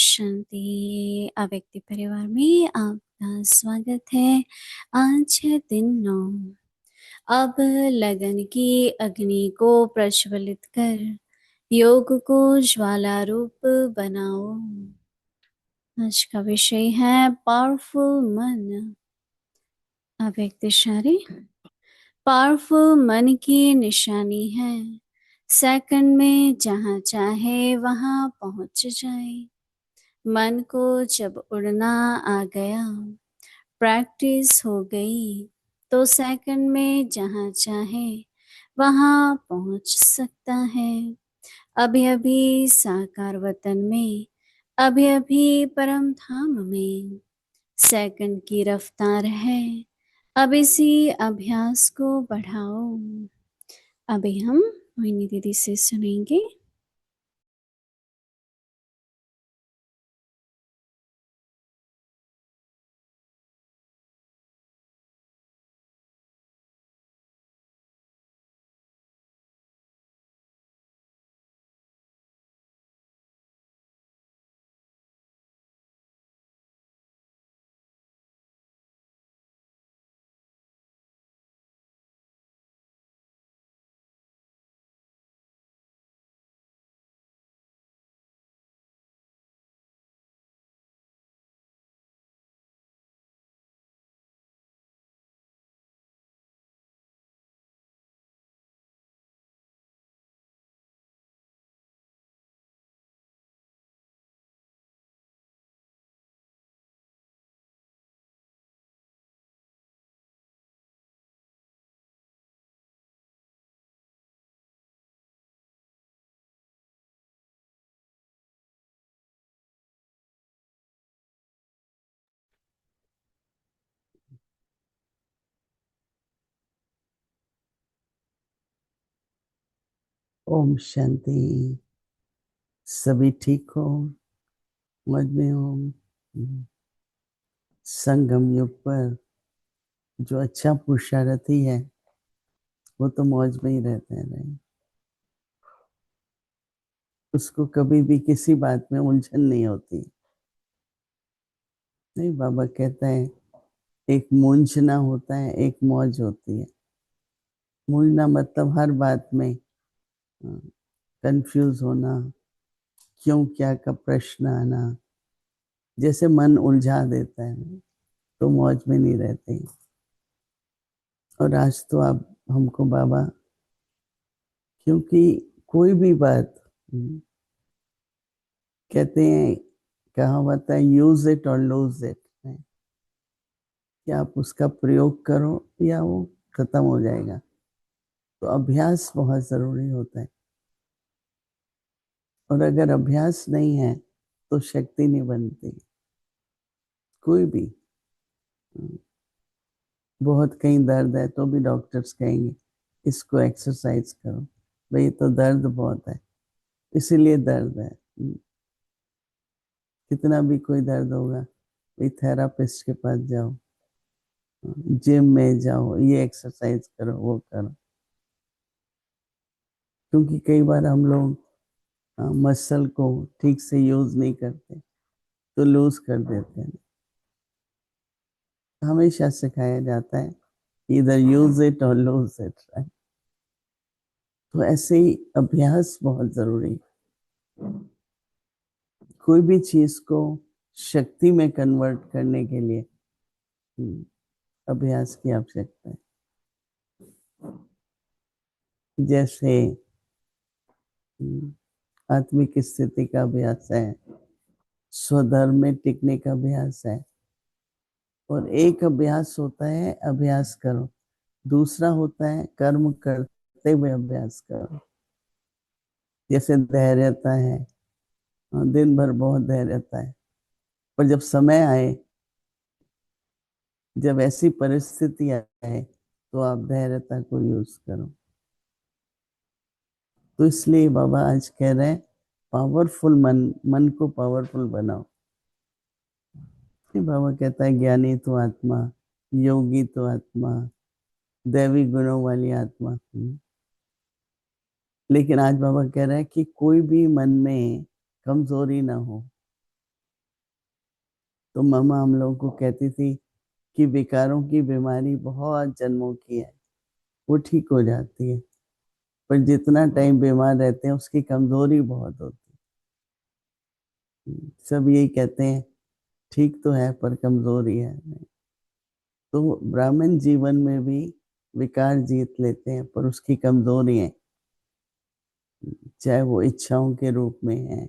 शांति। अव्यक्ति परिवार में आपका स्वागत है। आज है दिन 9। अब लगन की अग्नि को प्रज्वलित कर योग को ज्वाला रूप बनाओ। आज का विषय है पावरफुल मन। अव्यक्त इशारे। पावरफुल मन की निशानी है सेकंड में जहाँ चाहे वहाँ पहुँच जाए। मन को जब उड़ना आ गया, प्रैक्टिस हो गई, तो सेकंड में जहाँ चाहे वहाँ पहुँच सकता है। अभी अभी साकार वतन में, अभी अभी परम धाम में सेकंड की रफ्तार है। अब इसी अभ्यास को बढ़ाओ। अभी हम मोहिनी दीदी से सुनेंगे। ओम शांति। सभी ठीक हो? मौज में हो? संगम युग पर जो अच्छा पुरुषार्थी है वो तो मौज में ही रहते हैं। नहीं, उसको कभी भी किसी बात में उलझन नहीं होती। नहीं, बाबा कहता है एक मूंझना होता है, एक मौज होती है। मूंझना मतलब हर बात में कंफ्यूज होना, क्यों क्या का प्रश्न आना, जैसे मन उलझा देता है, तो मौज में नहीं रहते। और आज तो आप हमको बाबा, क्योंकि कोई भी बात कहते हैं, कहावत है यूज इट और लूज इट, कि आप उसका प्रयोग करो या वो खत्म हो जाएगा। तो अभ्यास बहुत जरूरी होता है, और अगर अभ्यास नहीं है तो शक्ति नहीं बनती कोई भी। बहुत कहीं दर्द है तो भी डॉक्टर्स कहेंगे इसको एक्सरसाइज करो। भाई तो दर्द बहुत है, इसीलिए दर्द है। कितना भी कोई दर्द होगा, भाई थेरापिस्ट के पास जाओ, जिम में जाओ, ये एक्सरसाइज करो, वो करो। क्योंकि कई बार हम लोग मसल को ठीक से यूज नहीं करते तो लूज कर देते हैं। हमेशा सिखाया जाता है इधर यूज इट और लूज इट, राइट। तो ऐसे ही अभ्यास बहुत जरूरी है। कोई भी चीज को शक्ति में कन्वर्ट करने के लिए अभ्यास की आवश्यकता है। जैसे आत्मिक स्थिति का अभ्यास है, स्वधर्म में टिकने का अभ्यास है। और एक अभ्यास होता है अभ्यास करो, दूसरा होता है कर्म करते हुए अभ्यास करो। जैसे धैर्यता है, दिन भर बहुत धैर्यता है, पर जब समय आए, जब ऐसी परिस्थिति आए, तो आप धैर्यता को यूज करो। तो इसलिए बाबा आज कह रहे हैं पावरफुल मन को पावरफुल बनाओ। बाबा कहता है ज्ञानी तो आत्मा, योगी तो आत्मा, दैवी गुणों वाली आत्मा। लेकिन आज बाबा कह रहे हैं कि कोई भी मन में कमजोरी ना हो, तो मम्मा हम लोगों को कहती थी कि विकारों की बीमारी बहुत जन्मों की है, वो ठीक हो जाती है, पर जितना टाइम बीमार रहते हैं उसकी कमजोरी बहुत होती है। सब यही कहते हैं ठीक तो है पर कमजोरी है। तो ब्राह्मण जीवन में भी विकार जीत लेते हैं, पर उसकी कमजोरी है, चाहे वो इच्छाओं के रूप में है,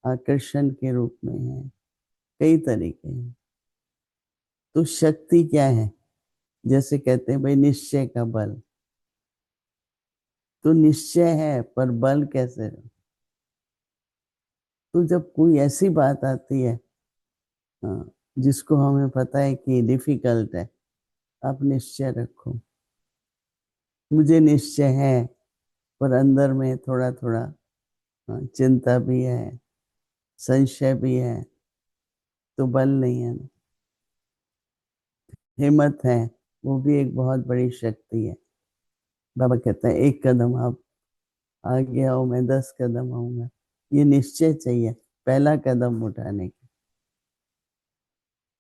आकर्षण के रूप में है, कई तरीके हैं। तो शक्ति क्या है? जैसे कहते हैं भाई निश्चय का बल, तो निश्चय है पर बल कैसे? तो जब कोई ऐसी बात आती है, हाँ, जिसको हमें पता है कि डिफिकल्ट है, आप निश्चय रखो। मुझे निश्चय है पर अंदर में थोड़ा थोड़ा चिंता भी है, संशय भी है, तो बल नहीं है ना। हिम्मत है, वो भी एक बहुत बड़ी शक्ति है। बाबा कहते हैं एक कदम आप आगे आओ, मैं 10 कदम आऊंगा। ये निश्चय चाहिए पहला कदम उठाने की।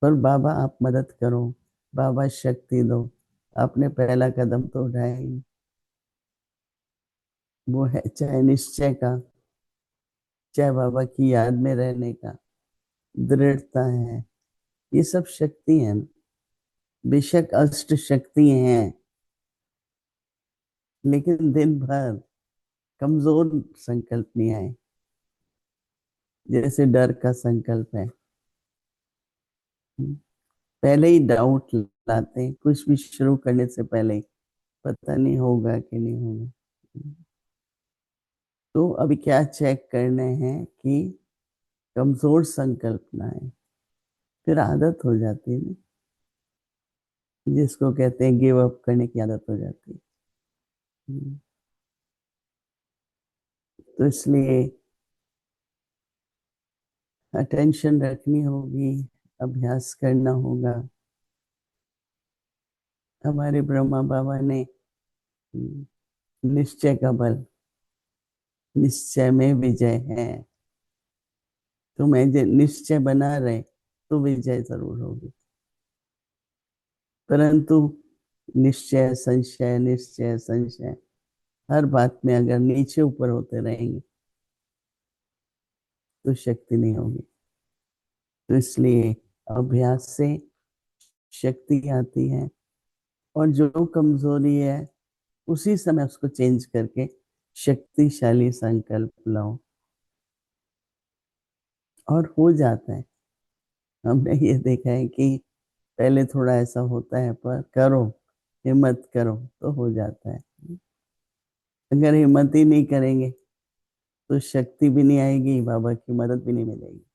पर बाबा आप मदद करो, बाबा शक्ति दो, आपने पहला कदम तो उठाया ही नहीं। वो है चाहे निश्चय का, चाहे बाबा की याद में रहने का, दृढ़ता है, ये सब शक्ति है ना। बेशक अष्ट शक्ति हैं, लेकिन दिन भर कमजोर संकल्प नहीं आए। जैसे डर का संकल्प है, पहले ही डाउट लाते हैं, कुछ भी शुरू करने से पहले ही, पता नहीं होगा कि नहीं होगा। तो अभी क्या चेक करने हैं कि कमजोर संकल्प ना आए, फिर आदत हो जाती है ना, जिसको कहते हैं गिव अप करने की आदत हो जाती है। तो इसलिए अटेंशन रखनी होगी, अभ्यास करना होगा। हमारे ब्रह्मा बाबा ने निश्चय का बल, निश्चय में विजय है, तो मैं निश्चय बना रहे तो विजय जरूर होगी। परंतु निश्चय संशय, निश्चय संशय, हर बात में अगर नीचे ऊपर होते रहेंगे तो शक्ति नहीं होगी। तो इसलिए अभ्यास से शक्ति आती है, और जो कमजोरी है उसी समय उसको चेंज करके शक्तिशाली संकल्प लाओ, और हो जाता है। हमने ये देखा है कि पहले थोड़ा ऐसा होता है, पर करो, हिम्मत करो तो हो जाता है। अगर हिम्मत ही नहीं करेंगे तो शक्ति भी नहीं आएगी, बाबा की मदद भी नहीं मिलेगी।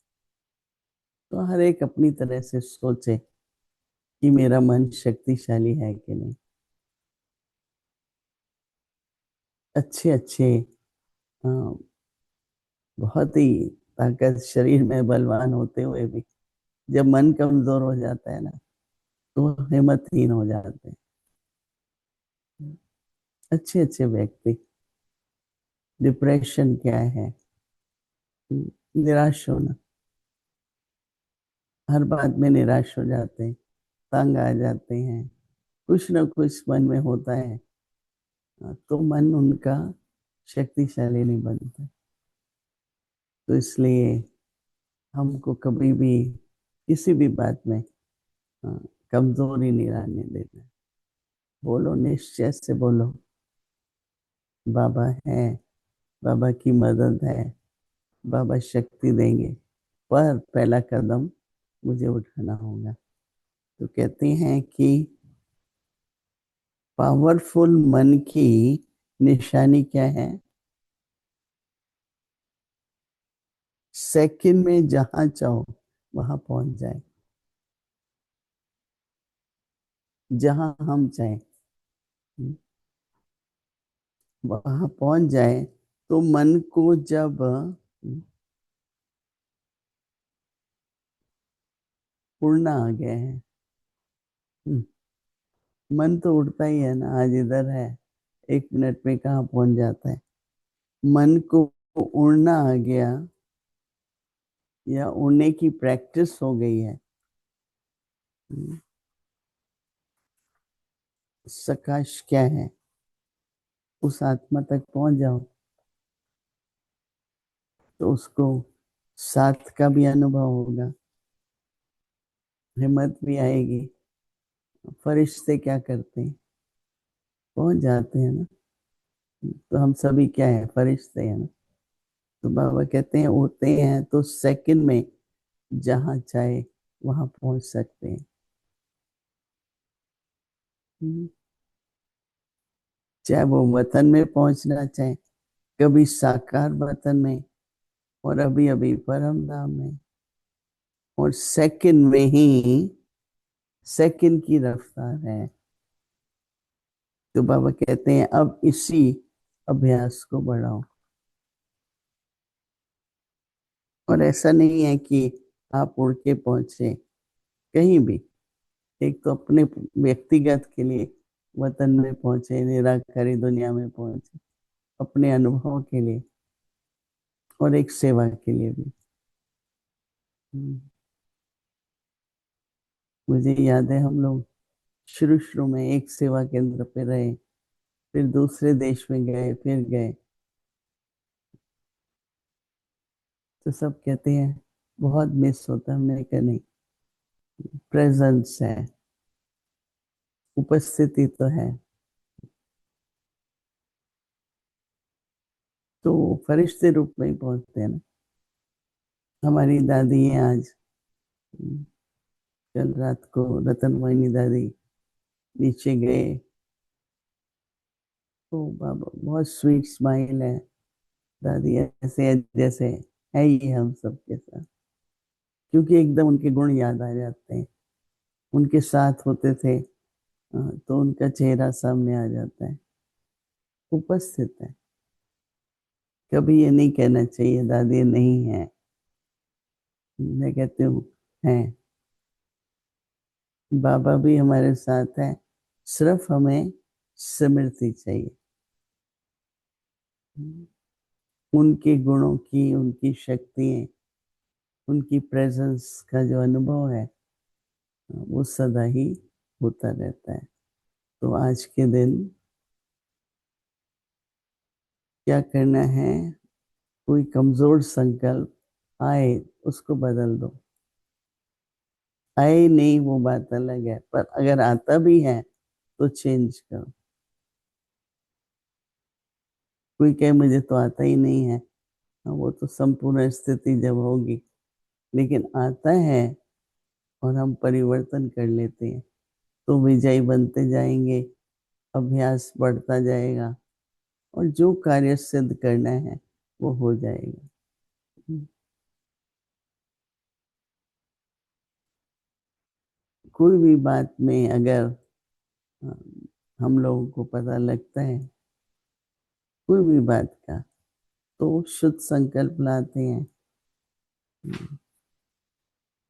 तो हर एक अपनी तरह से सोचे कि मेरा मन शक्तिशाली है कि नहीं। अच्छे अच्छे बहुत ही ताकत शरीर में बलवान होते हुए भी जब मन कमजोर हो जाता है ना, तो हिम्मतहीन हो जाते हैं। अच्छे अच्छे व्यक्ति, डिप्रेशन क्या है, निराश होना, हर बात में निराश हो जाते हैं, तंग आ जाते हैं, कुछ ना कुछ मन में होता है। तो मन उनका शक्तिशाली नहीं बनता। तो इसलिए हमको कभी भी किसी भी बात में हाँ, कमजोरी नहीं आने देना। बोलो, निश्चय से बोलो, बाबा है, बाबा की मदद है, बाबा शक्ति देंगे, पर पहला कदम मुझे उठाना होगा। तो कहते हैं कि पावरफुल मन की निशानी क्या है? सेकंड में जहां चाहो वहां पहुंच जाए, जहां हम चाहें वहां पहुंच जाए। तो मन को जब उड़ना आ गया है, मन तो उड़ता ही है ना, आज इधर है 1 मिनट में कहाँ पहुंच जाता है। मन को उड़ना आ गया, या उड़ने की प्रैक्टिस हो गई है, सकाश क्या है, उस आत्मा तक पहुंच जाओ तो उसको साथ का भी अनुभव होगा, हिम्मत भी आएगी। फरिश्ते क्या करते हैं, पहुंच जाते हैं ना। तो हम सभी क्या है, फरिश्ते हैं ना। तो बाबा कहते हैं होते हैं तो सेकंड में जहां चाहे वहां पहुंच सकते हैं। चाहे वो वतन में पहुंचना चाहे, कभी साकार वतन में, और अभी अभी परम धाम में, और सेकंड में ही, सेकंड की रफ्तार है। तो बाबा कहते हैं अब इसी अभ्यास को बढ़ाओ। और ऐसा नहीं है कि आप उड़ के पहुंचे कहीं भी, एक तो अपने व्यक्तिगत के लिए वतन में पहुंचे, निराकारी दुनिया में पहुंचे अपने अनुभव के लिए, और एक सेवा के लिए भी। मुझे याद है हम लोग शुरू शुरू में एक सेवा केंद्र पे रहे, फिर दूसरे देश में गए, फिर गए, तो सब कहते हैं बहुत मिस होता है। हमने कहा नहीं, प्रेजेंस है, उपस्थिति तो है। तो फरिश्ते रूप में ही पहुंचते हैं ना। हमारी दादी है आज, कल रात को रतन मोहिनी दादी नीचे गए, तो बाबा बहुत स्वीट स्माइल है, दादी ऐसे है जैसे है ही हम सबके साथ, क्योंकि एकदम उनके गुण याद आ जाते हैं। उनके साथ होते थे, तो उनका चेहरा सामने आ जाता है, उपस्थित है। कभी ये नहीं कहना चाहिए दादी नहीं है, मैं कहती हूँ है। बाबा भी हमारे साथ है, सिर्फ हमें स्मृति चाहिए उनके गुणों की, उनकी शक्तियाँ, उनकी प्रेजेंस का जो अनुभव है वो सदा ही होता रहता है। तो आज के दिन क्या करना है, कोई कमजोर संकल्प आए उसको बदल दो। आए नहीं वो बात अलग है, पर अगर आता भी है तो चेंज करो। कोई कहे मुझे तो आता ही नहीं है, वो तो संपूर्ण स्थिति जब होगी, लेकिन आता है और हम परिवर्तन कर लेते हैं तो विजयी बनते जाएंगे, अभ्यास बढ़ता जाएगा, और जो कार्य सिद्ध करना है वो हो जाएगा। कोई भी बात में अगर अ, हम लोगों को पता लगता है कोई भी बात का, तो शुद्ध संकल्प लाते हैं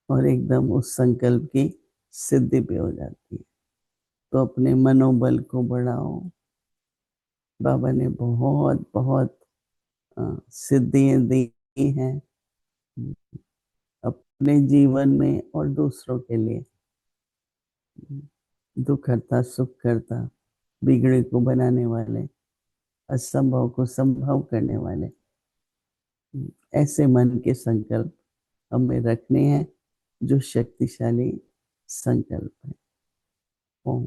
और एकदम उस संकल्प की सिद्धि भी हो जाती है। तो अपने मनोबल को बढ़ाओ। बाबा ने बहुत बहुत सिद्धियां दी हैं अपने जीवन में और दूसरों के लिए। दुख हरता, सुख करता, बिगड़े को बनाने वाले, असंभव को संभव करने वाले, ऐसे मन के संकल्प हमें रखने हैं जो शक्तिशाली संकल्प है। ओम।